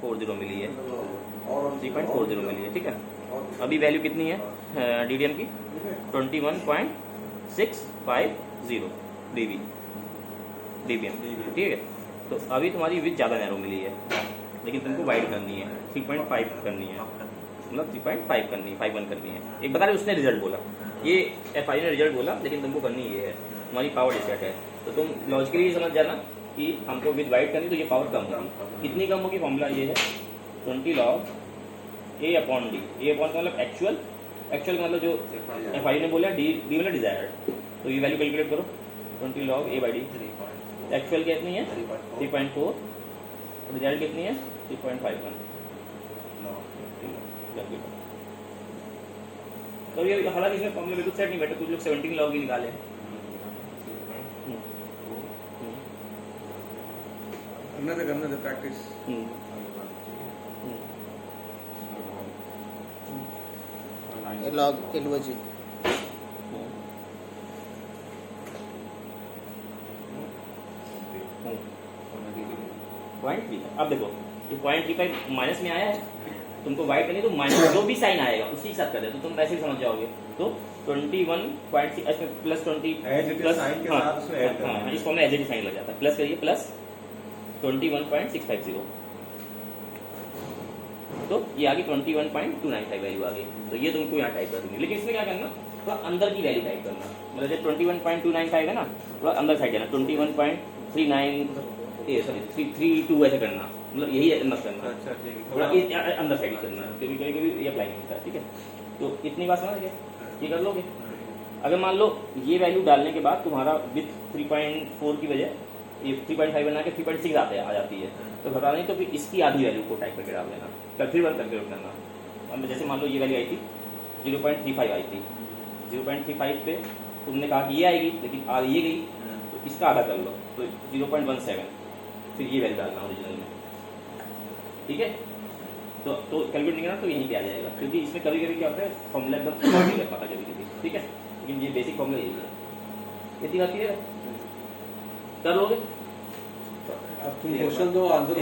3.40 मिली है, 3.40 मिली है। ठीक है, अभी वैल्यू कितनी है DDM की? 21.650 dBm। ठीक है, तो अभी तुम्हारी विथ ज़्यादा नैरो मिली है, लेकिन तुमको वाइड करनी है, 3.5 करनी है, मतलब 3.5 करनी है, 5.1 करनी है। एक बता रहे उसने रिजल्ट बोला, ये FI ने रिजल्ट बोला, लेकिन तुमको करनी ये है, तुम्हारी पावर डिसेट है। तो तुम लॉजिकली समझ जाना कि हमको विद वाइड करनी, तो ये पावर कम होगी। कितनी कम होगी? फॉर्मूला ये है 20 log A/D। A अपॉन का मतलब एक्चुअल, एक्चुअल का मतलब जो FI ने बोला, D मतलब डिजायर्ड। तो ये वैल्यू कैलकुलेट करो, 20 log A/D। एक्चुअल कितनी है? 3.4। डिजायर्ड कितनी है? 3.51। तो ये हालांकि इसमें फॉर्मूला बिल्कुल सेट नहीं बैठे, कुछ लोग 17 log भी निकाले हैं। another practice. log LOG point 3। अब देखो ये 0.35 माइनस में आया है, तुमको वाइड करनी तो माइनस जो भी साइन आएगा उसी के साथ कर दे, तो तुम ऐसे ही समझ जाओगे। तो 21.6 इसमें प्लस 20 प्लस साइन के साथ उसमें ऐड करना है। हाँ, इसको हमें एज साइन लग जाता है, प्लस करिए, प्लस 21.650। तो ये आ गई 21.295 वैल्यू आ गई। तो ये तुमको यहाँ टाइप कर दूंगी, लेकिन इसमें क्या करना, थोड़ा अंदर की वैल्यू टाइप करना। मतलब जब 21.295 है ना, थोड़ा अंदर साइड जाना, 21.32 ऐसे करना, मतलब यही अंदर करना। अच्छा ठीक है, थोड़ा अंदर साइड करना, कभी कभी कभी ये अप्लाई नहीं होता। ठीक है, तो इतनी बात समझ गए, ये कर लोगे। अगर मान लो ये वैल्यू डालने के बाद तुम्हारा विथ 3.4 की वजह ये 3.5 बना के 3.6 आ जाती है, तो घबरा नहीं, तो फिर इसकी आधी वैल्यू को टाइप करके डाल देना, कल फिर वर्क करके रखना। अब जैसे मान लो ये वैल्यू आई थी 0.35 आई थी, 0.35 पे तुमने कहा कि ये आएगी, लेकिन आ ये गई, तो इसका आधा कर लो, तो 0.17, फिर ये वैल्यू डालना ओरिजिनल में। ठीक है, तो कैलकुलेट नहीं करना तो यहीं पे आ जाएगा, क्योंकि इसमें कभी कभी क्या होता है फॉर्मूला एकदम नहीं कर पाता कभी कभी। ठीक है, लेकिन ये बेसिक फॉर्मूला यही है। इतनी बात क्लियर है? कर लोगे? अब तुम क्वेश्चन दो, आंसर हो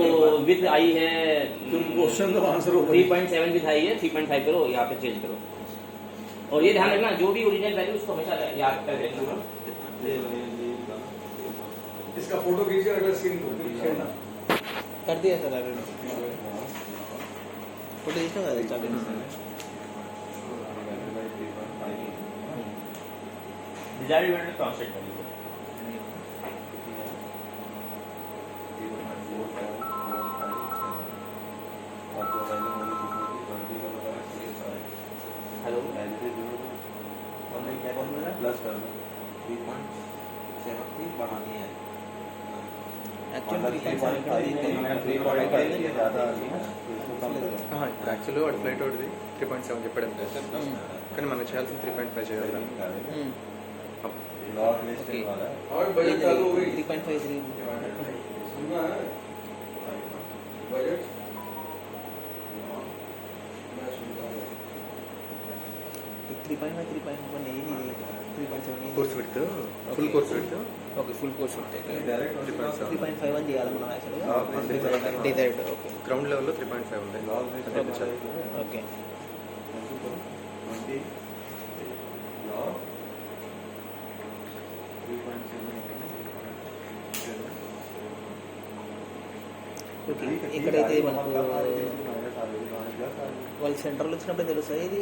जो विथ आई है, तुम क्वेश्चन दो, आंसर हो 3.7 विथ आई है, 3.5 करो, यहाँ पे चेंज करो। और ये ध्यान रखना, जो भी ओरिजिनल वैल्यू उसको हमेशा याद कर रखना। इसका फोटो खींचकर अगला स्क्रीन को कर दिया सर ऑलरेडी, फोटो इसका कर दिया। डिजायर्ड वैल्यू ट्रांसलेट कर लीजिए। हेलो, प्लस कर दो, 3.7 बढ़ानी है। एक्चुअली 3.7 యాక్చువల్గా వాడు ఫ్లైట్ ఒకటిది 3.7 చెప్పాడు, కానీ మనం చేయాల్సిన 3.5 చేయాలి. 3.53 budget course with full course with okay, full course ఉంటాయి. 3.7 3.51 చేయాలి మనం యాక్చువల్గా డిజైర్డ్. ఓకే, గ్రౌండ్ లెవెల్లో 3.5 ఉంటాయి. ఓకే. ఓకే, ఇక్కడైతే మనకు వాళ్ళు సెంటర్లో వచ్చినప్పుడు తెలుస్తుంది, ఇది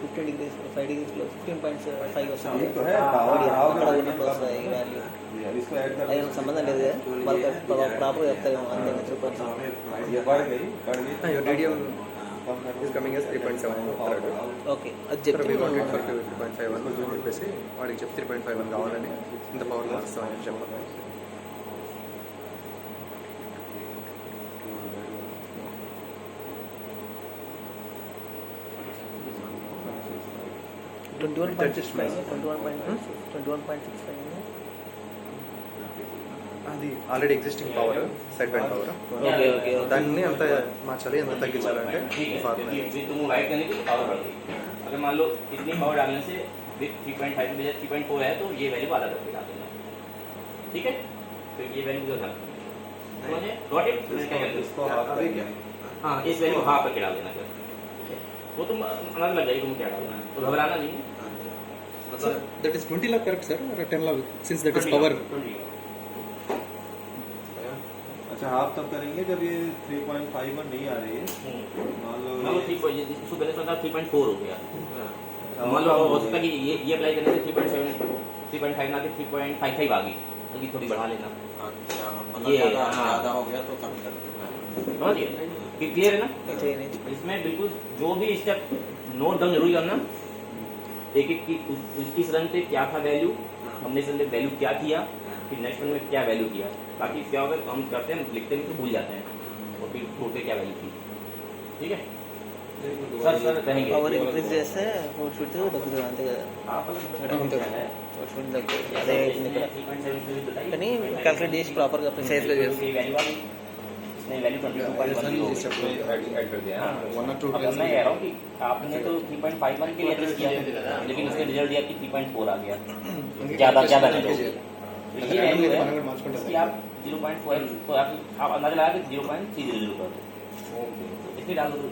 15 degrees 5 degrees 15.5 వస్తుంది. అక్కడ ఉన్నప్పుడు వస్తుంది ఈ వాల్యూ. అది సంబంధం లేదు, వాళ్ళకి ప్రాపర్గా చెప్తారేమో అంతే. DDM is coming as 3.7 okay, అది చెప్పి 3.5 అని చెప్పేసి వాడికి చెప్పి 3.5 కావాలని ఇంత పవర్ మారుస్తామని చెప్పాలి. అది already existing power, set band power, దాన్ని ఎంత మార్చాలి, ఎంత తగ్గించాలంటే तुम वाइड करने की पावर बढ़ गई। अगर मान लो इतनी पावर डालने से 3.5 की बजाय 3.4 है, तो ये वैल्यू आधा करके डाल देना। ठीक है, तो ये वैल्यू जो था गॉट इट? इसको हाफ है क्या? हाँ, इस वैल्यू हाफ करके डाल देना फिर, वो तुम अंदाजा लग जाएगी तुम क्या डालना है, तो घबराना नहीं है। Sir, that is 20 lakh correct, sir, or 10 lakh, since that is power. 20। अच्छा हाफ तब करेंगे जब ये 3.51 नहीं आ रही है, मान लो मान लो 3.4 हो गया, मान लो हो सकता है कि ये अप्लाई करने से 3.7 3.5 ना के 3.55 आ गई, तो थोड़ी बढ़ा लेना। अच्छा, ये ज़्यादा हो गया तो कम कर देना। समझ गए? क्लियर है ना? इसमें बिल्कुल जो भी स्टेप नोट डाउन जरूरी करना, एक एक की इस रन पे क्या था वैल्यू, हमने इस रन पे वैल्यू क्या किया, फिर नेक्स्ट रन में क्या वैल्यू किया। बाकी क्या होगा हम करते हैं लिखते हैं तो भूल जाते हैं, और फिर फ्लोर पे क्या वैल्यू थी। ठीक है सर रहेंगे పవర్ ఇంక్రీజ్ చేస్తే అవుట్ ఫుట్ తగ్గుతుంది అంతే కదా, అవుట్ ఫుట్ తగ్గుతుంది అదే అవుతుంది ఇక్కడ. కానీ క్యాల్కులేట్ చేసి ప్రాపర్గా ప్రిసైజ్గా చేస్తుంది. वैल्यू 22.1 ऐड कर दिया है। 1 or 2 अब मैं कह रहा हूँ कि आपने तो 3.51 के लिए एडजस्ट किया, लेकिन उसका रिजल्ट दिया कि 3.4 आ गया, ज्यादा नहीं है। तो ये वैल्यू है कि आप 0.4 तो आप अंदाजा लगा के 0.300 कर दो, इसमें डाल दो,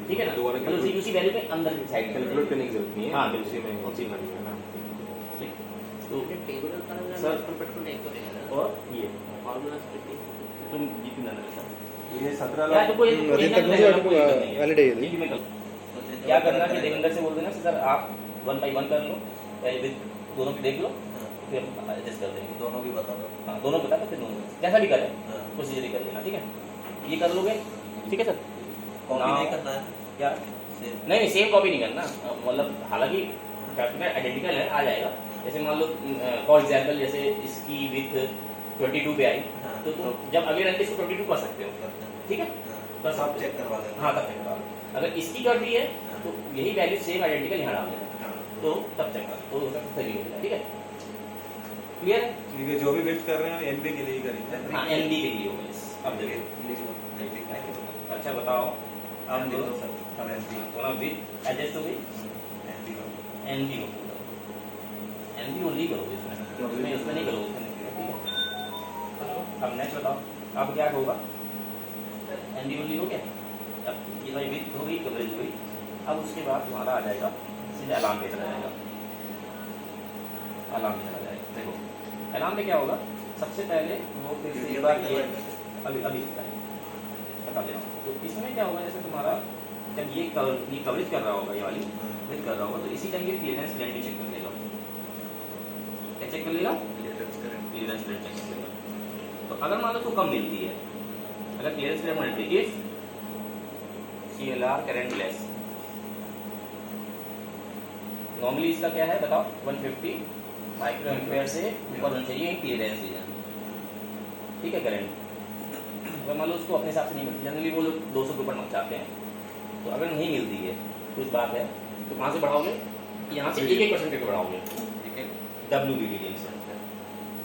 ठीक है ना? मतलब उसी वैल्यू के अंदर साइड कैलकुलेट करने की जरूरत नहीं है। हाँ, उसी में उसी में है ना। तो सर और ये तुम जीपी ना ये 17 क्या लाख तुमको ये अभी तक मुझे वैलिड है ये। क्या करना कि देवेंद्र से बोल देना सर आप 1 by 1 कर लो, पहले विद दोनों की देख लो, फिर एडजस्ट कर देंगे। दोनों भी बता दो। हाँ, दोनों बता दो, फिर दोनों जैसा भी करें प्रोसीजर ही कर लेना, ठीक है? ये कर लोगे, ठीक है सर? कॉपी नहीं करना है क्या? नहीं सेम कॉपी नहीं करना, मतलब हालांकि आइडेंटिकल है, आ जाएगा। जैसे मान लो फॉर एग्जाम्पल जैसे इसकी विथ 22 पे आई, तो तुम जब अगले रन पे इसको 22 कर सकते हो, ठीक है? तो सब चेक करवा लेना। हाँ, तब चेक करा लो। अगर इसकी कर दी है तो यही वैल्यू सेम आइडेंटिकल यहाँ डाल देना, तो तब चेक करो, तो उसका सही हो जाएगा, ठीक है? क्लियर है? ठीक है, जो भी वेट कर रहे हैं एनबी के लिए ही करेंगे। हाँ, एनबी के लिए होगा। अब देखो, अच्छा बताओ अब थोड़ा विथ एडजस्ट हो गई, एनबी हो, एनबी ओनली करोगे इसमें, उसमें नहीं करोगे, उसमें नहीं करोगे। अब नेक्स्ट बताओ अब क्या होगा, एनबी ओनली हो गया, अब ये भाई विथ हो गई, कवरेज हो गई। अब उसके बाद तुम्हारा आ जाएगा सीधे अलार्म पे चला जाएगा, अलार्म पे चला जाएगा। देखो अलार्म में क्या होगा, सबसे पहले वो फिर से एक बार ये अभी बता दे रहा हूँ। तो इसमें क्या होगा, जैसे तुम्हारा जब ये कवरेज कर रहा होगा, ये वाली कवरेज कर रहा होगा, तो इसी टाइम ये क्लियरेंस लेंथ भी चेक कर लेगा। क्या चेक कर लेगा? क्लियरेंस लेंथ चेक कर लेगा। तो अगर मान लो तो कम मिलती है, अगर क्लियरेंस लेंथ मिलती है if CLR current less, normally इसका क्या है बताओ, 150 माइक्रो एम्पेयर से ऊपर होना चाहिए क्लियरेंस रीजन, ठीक है? करंट अगर मान लो उसको अपने हिसाब से नहीं मिलती, जनरली वो लोग 200 के ऊपर चाहते हैं, तो अगर नहीं मिलती है कुछ बात है, तो कहाँ से बढ़ाओगे? यहाँ से 1% करके बढ़ाओगे, WBDM से,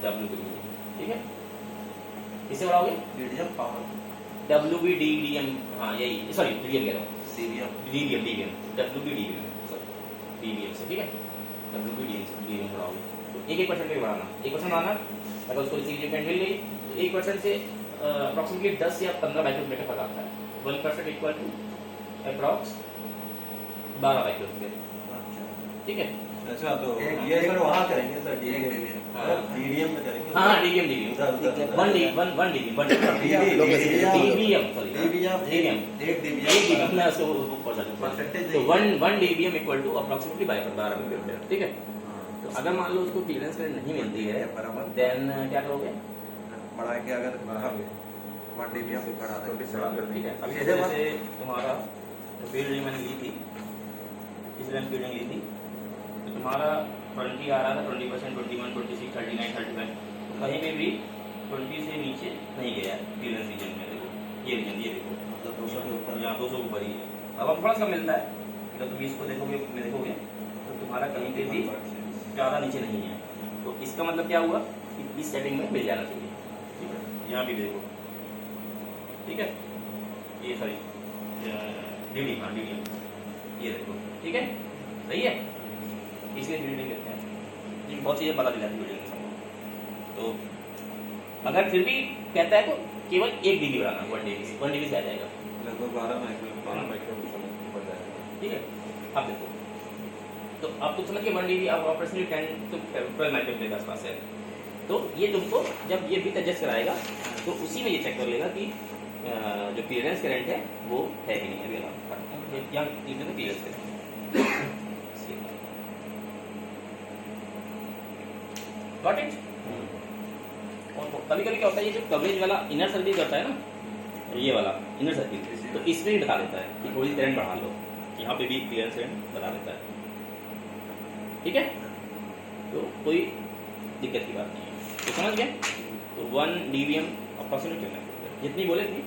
WBDM, ठीक है? इससे बढ़ाओगे मीडियम पावर WBDM, हाँ यही, सॉरी DBM कह रहा हूँ, सीरियम DBM WBDBM सॉरी DBM से, ठीक है? WBDM बढ़ाओगे तो 1% करके बढ़ाना, 1% बढ़ाना। अगर उसको इसी पेमेंट मिल गई तो 1% से अप्रॉक्सीमेटली 10 या 15 माइक्रोमीटर का फर्क आता है। 1% इक्वल टू अप्रॉक्स 12 माइक्रोमीटर, ठीक है? अच्छा, तो ये सर वहाँ करेंगे सर DDM में करेंगे। हाँ DBM 1 DBM मैं उसको पढ़ सकता हूँ। तो 1 DBM equal to approximately 12 micrometre, ठीक है? तो अगर मान लो उसको क्लियरेंस करंट नहीं मिलती है बराबर, देन क्या करोगे? बढ़ा के अगर 1 DBM बढ़ा देंगे, ठीक है? अभी जैसे तुम्हारा फील्ड मैंने ली थी, इस रेंज फील्डिंग ली थी, तो तुम्हारा 20 आ रहा था, 20%, 21, 26, 39, 35, कहीं पे भी 20 से नीचे नहीं गया क्लियरेंस रीजन में। देखो ये रीजन, ये देखो मतलब 200 के ऊपर, यहाँ 200 ऊपर ही है। अब थोड़ा सा मिलता है, जब तुम इसको देखोगे तो तुम्हारा कहीं पे भी ज़्यादा नीचे नहीं है, तो इसका मतलब क्या हुआ कि इस सेटिंग में मिल जाना चाहिए, ठीक है? यहाँ भी देखो, ठीक है? ये सॉरी DD, हाँ DD, ये देखो, ठीक है? सही है? इसलिए DD कहते हैं, ये बहुत चीज़ें पता चल जाती है वीडियो में। तो अगर फिर भी कहता है तो केवल 1 dB बढ़ाना, 1 dB से आ जाएगा, लगभग 12 माइक्रो बढ़ जाएगा। ठीक है। अब देखो, तो अब तुम समझ के 1 dB अब ऑपरेशनली 10 to 12 माइक्रो के आसपास है। तो ये तुमको जब ये बिट एडजस्ट कराएगा तो उसी में ये चेक कर लेगा कि जो क्लियरेंस करंट है वो है कि नहीं। अभी यहाँ क्लियरेंस करंट गॉट इट। और कभी कभी क्या होता है, ये जो कवरेज वाला इनर सर्किल करता है ना, ये वाला इनर सर्किल, तो इसमें भी बता देता है कि थोड़ी करंट बढ़ा लो, यहाँ पे भी क्लियरेंस करंट बता देता है। ठीक है, तो कोई दिक्कत की बात नहीं है। तो समझ गए। तो 1 dBm अप्रोक्सीमेट करना है, जितनी बोले उतनी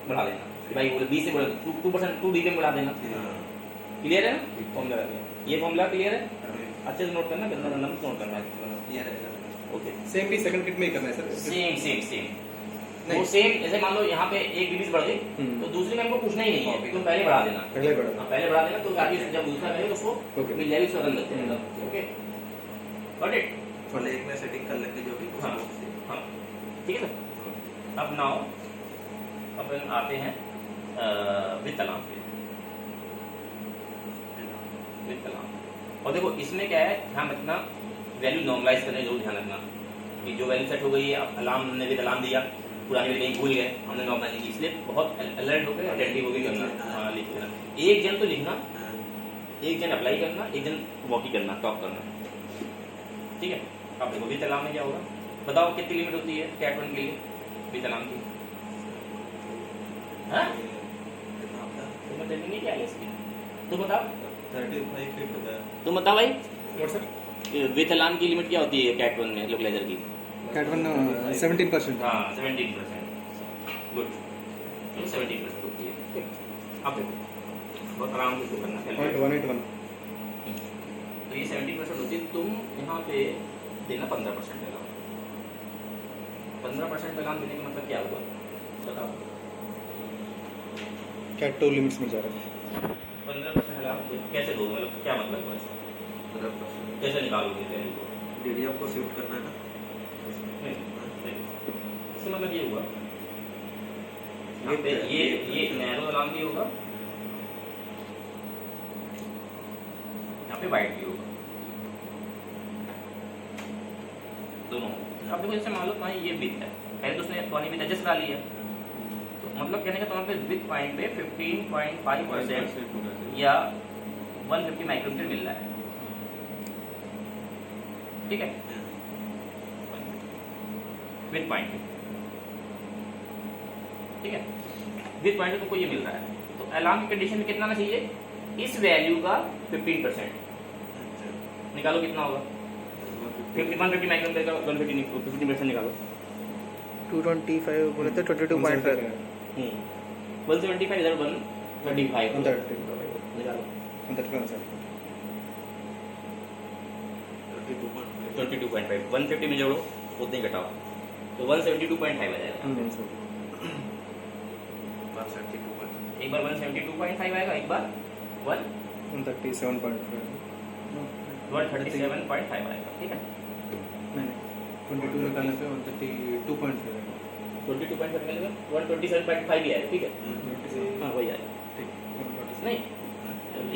बढ़ा देना। भाई बोले 20 से बोले 2% 2 dBm बढ़ा देना। क्लियर है ना फॉर्मूला? ये फॉर्मूला क्लियर है? अच्छे से नोट करना, गंदा गंदा नोट करना है। ओके, सेम भी सेकंड किट में ही करना है सर? सेम वो सेम। जैसे मान लो यहाँ पे 1 dB बढ़ गई तो दूसरी में हमको पूछना ही नहीं है, तुम पहले बढ़ा देना। पहले बढ़ा, पहले बढ़ा देना, तो आगे जब दूसरा करेगा तो उसको मिल जाएगी, उसका रन लग जाएगा। Okay got it. पहले एक में सेटिंग कर लेंगे जो भी। हाँ हाँ ठीक है सर। अब नाउ अपन आते हैं विद अलार्म पे। विद अलार्म, और देखो इसमें क्या है, ध्यान रखना वैल्यू नॉर्मलाइज करने जरूर ध्यान रखना कि जो वैल्यू सेट हो गई है, अलार्म हमने विद अलार्म दिया, पुरानी वैल्यू नहीं भूल गए, हमने नॉर्मलाइज की, इसलिए बहुत अलर्ट होकर अटेंटिव होकर करना। हाँ लिख देना, एक जन तो लिखना, एक जन अप्लाई करना, एक जन वॉकी करना, टॉप करना। ठीक है। अब देखो विद अलार्म में क्या होगा, बताओ कितनी लिमिट होती है कैट 1 के लिए विद अलार्म की? हाँ नहीं क्या है इसकी, तुम बताओ। 35 फीट होता है। तुम बताओ भाई, व्हाट्सएप विथ अलार्म की लिमिट क्या होती है कैट 1 में लोकलाइजर की? कैट 1 17%। हाँ 17%। गुड, 17% होती है। अब देखो बहुत आराम से करना है। 0.181। तो ये 70% होती है, तुम यहाँ पे देना 15% अलार्म। 15% अलार्म देने का मतलब क्या हुआ बताओ? कैट 2 लिमिट्स में जा रहा है। 15% अलार्म कैसे दो, मतलब क्या मतलब हुआ इसका? 15% कैसे निकालोगे वैल्यू को? DDM को शिफ्ट करना है ना। इसका मतलब ये हुआ, यहाँ पे ये नैरो अलार्म भी होगा, यहाँ पे वाइट भी होगा, दोनों। अब देखो जैसे मान लो तुम्हारी ये बिट है, पहले तो उसने पुरानी बिट एडजस्ट करा ली है, तो मतलब कहने का तुम्हारे पे बिट पॉइंट पे 15.5% या 150 माइक्रोमीटर मिल रहा है। ठीक है, विद पॉइंट। ठीक है, विद पॉइंट तुमको ये मिल रहा है, तो अलार्म की कंडीशन में कितना आना चाहिए? इस वैल्यू का 15% निकालो, कितना होगा? 150 माइक्रोमीटर का 15% निकालो। 225 बोले तो 22.5। 175 इधर 135 निकालो। 22.5 150 में जोड़ो, उतने घटाओ, तो 172.5 आ जाएगा। 172 एक बार 172.5 आएगा, एक बार 137.5। 137.5 आएगा। ठीक है, नहीं 22 निकालने पे 132.5 आएगा। 22.5 निकलेगा, 127.5 भी आएगा। ठीक है, हाँ वही आएगा। नहीं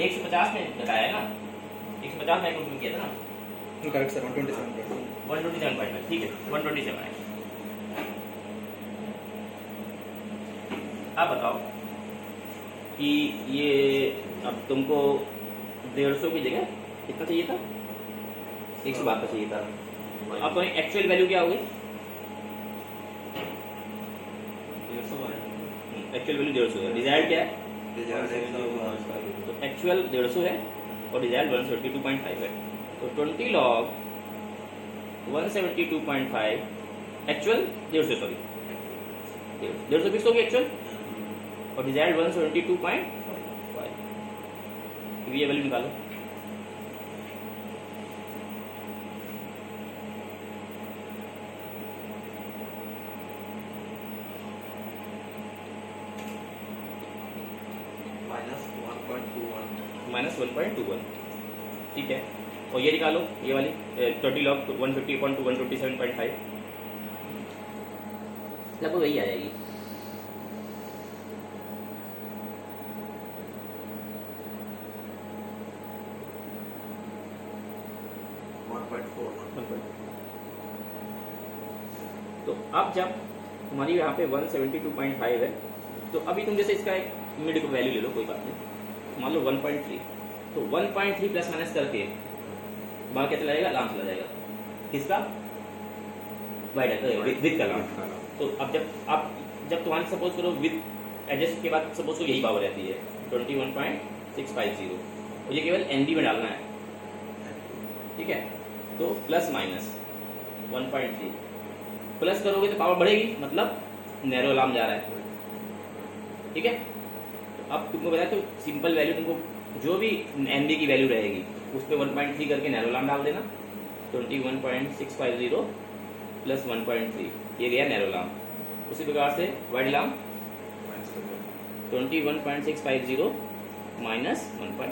150 में घटाया है ना, 150 माइक्रोमीटर किया था ना। Correct sir, 127.5। 127.5, ठीक है 127 आएगा। अब बताओ कि ये अब तुमको 150 की जगह कितना चाहिए था? 112 चाहिए था। अब तो एक्चुअल वैल्यू क्या होगी? एक्चुअल वैल्यू 150 है, डिजायर्ड क्या है? तो एक्चुअल 150 है और डिजायर्ड 172.5 है, तो 20 log 172.5 एक्चुअल 150, सॉरी 150 फिक्स होगी एक्चुअल, और डिजायर्ड 172.5। ये वैल्यू निकालो। -1.21, ठीक है, और ये निकालो ये वाली 20 log 150 127.5, लगभग वही आ जाएगी। 1.4 तो अब जब तुम्हारी यहाँ पे 172.5 है, तो अभी तुम जैसे इसका एक मिड वैल्यू ले लो, कोई बात नहीं, मान लो 1.3, तो 1.3 प्लस माइनस करके बाहर क्या चला जाएगा, लाम चला जाएगा, किसका, विद का लाम। तो अब जब तुम्हारी सपोज करो विद एडजस्ट के बाद सपोज करो यही पावर रहती है 21.650, और ये केवल एनबी में डालना है, ठीक है। तो प्लस माइनस 1.3 प्लस करोगे तो पावर बढ़ेगी, मतलब नैरो अलार्म जा रहा है, ठीक है। तो अब तुमको बताया, तो सिंपल वैल्यू तुमको जो भी एनबी की वैल्यू रहेगी उस पर 1.3 करके नैरो अलार्म डाल देना, 21.650 प्लस 1.3, ये गया नैरो अलार्म। उसी प्रकार से वाइड अलार्म 21.650 माइनस 1.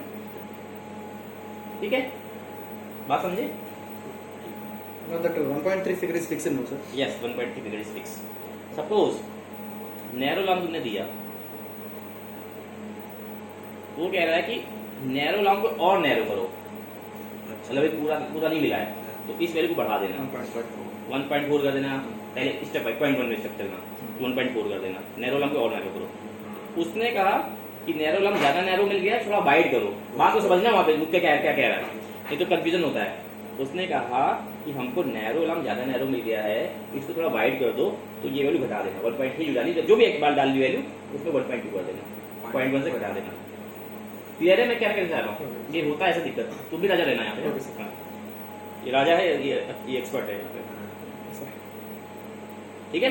ठीक है, बात समझे? No, that 1.3 figure is fixed, no sir? Yes, 1.3 figure is fixed. Suppose narrow alarm तुमने दिया, वो कह रहा है कि नैरो अलार्म को और नैरो करो, मतलब पूरा नहीं मिला है, तो इस वैल्यू को बढ़ा देना, 1.4 कर देना, पहले स्टेप बाय 0.1 में स्टेप चलना, 1.4 कर देना, नैरो अलार्म को और नैरो करो। उसने कहा कि नैरो अलार्म ज्यादा नैरो मिल गया है, थोड़ा वाइड करो। बात को समझना वहां पे मुझे क्या कह रहा है, ये तो कंफ्यूजन होता है। उसने कहा कि हमको नैरो अलार्म ज्यादा नैरो मिल गया है, इसको थोड़ा वाइड कर दो, तो ये वैल्यू घटा देना, 1.3 जो डाली, जो भी एक बार डाल दी वैल्यू उसमें 1.2 कर देना, 0.1 से घटा देना। क्लियर है मैं क्या कहना चाह रहा हूँ? ये होता है ऐसा दिक्कत, तुम भी राजा रहना यहाँ पे, ये राजा है, ये एक्सपर्ट है यहाँ पे, ठीक है,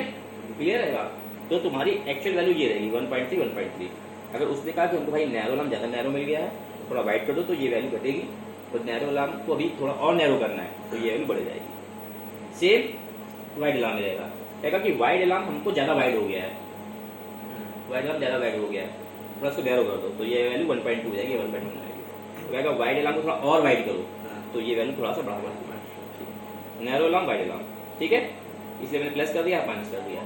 क्लियर है बात? तो तुम्हारी एक्चुअल वैल्यू ये रहेगी 1.3 1.3। अगर उसने कहा कि हमको भाई नैरो अलार्म ज्यादा नैरो मिल गया है, थोड़ा वाइड कर दो, तो ये वैल्यू घटेगी, और नैरो अलार्म को अभी थोड़ा और नैरो करना है, तो ये वैल्यू बढ़ जाएगी। सेम वाइड अलार्म रहेगा, कहेगा कि वाइड अलार्म हमको ज्यादा वाइड हो गया है, वाइड अलार्म ज्यादा वाइड हो गया है, थोड़ा उसको नैरो कर दो, तो ये वैल्यू 1.2 हो जाएगी, 1.1 जाएगी। तो कहेगा वाइड अलार्म को थोड़ा और वाइड करो, तो ये वैल्यू थोड़ा सा बढ़ा देगा, नैरो अलार्म वाइड अलार्म, ठीक है। इसलिए मैंने प्लस कर दिया, माइनस कर दिया,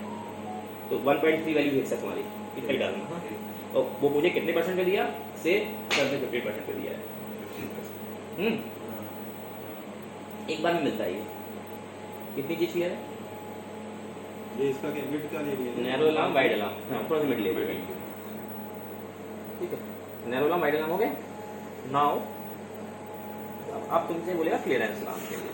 तो 1.3 वैल्यू एक साथ हमारी इतना ही डालना। और वो मुझे कितने परसेंट पे दिया, से 50% पे दिया है। एक बार में मिलता है ये, कितनी चीज है ये, इसका क्या मिड का ले लिया, नैरो अलार्म वाइड अलार्म, हाँ थोड़ा सा मिड ले, ठीक है। नैरो अलार्म वाइड अलार्म हो गए। नाउ अब तुमसे बोलेगा क्लियरेंस अलार्म के लिए,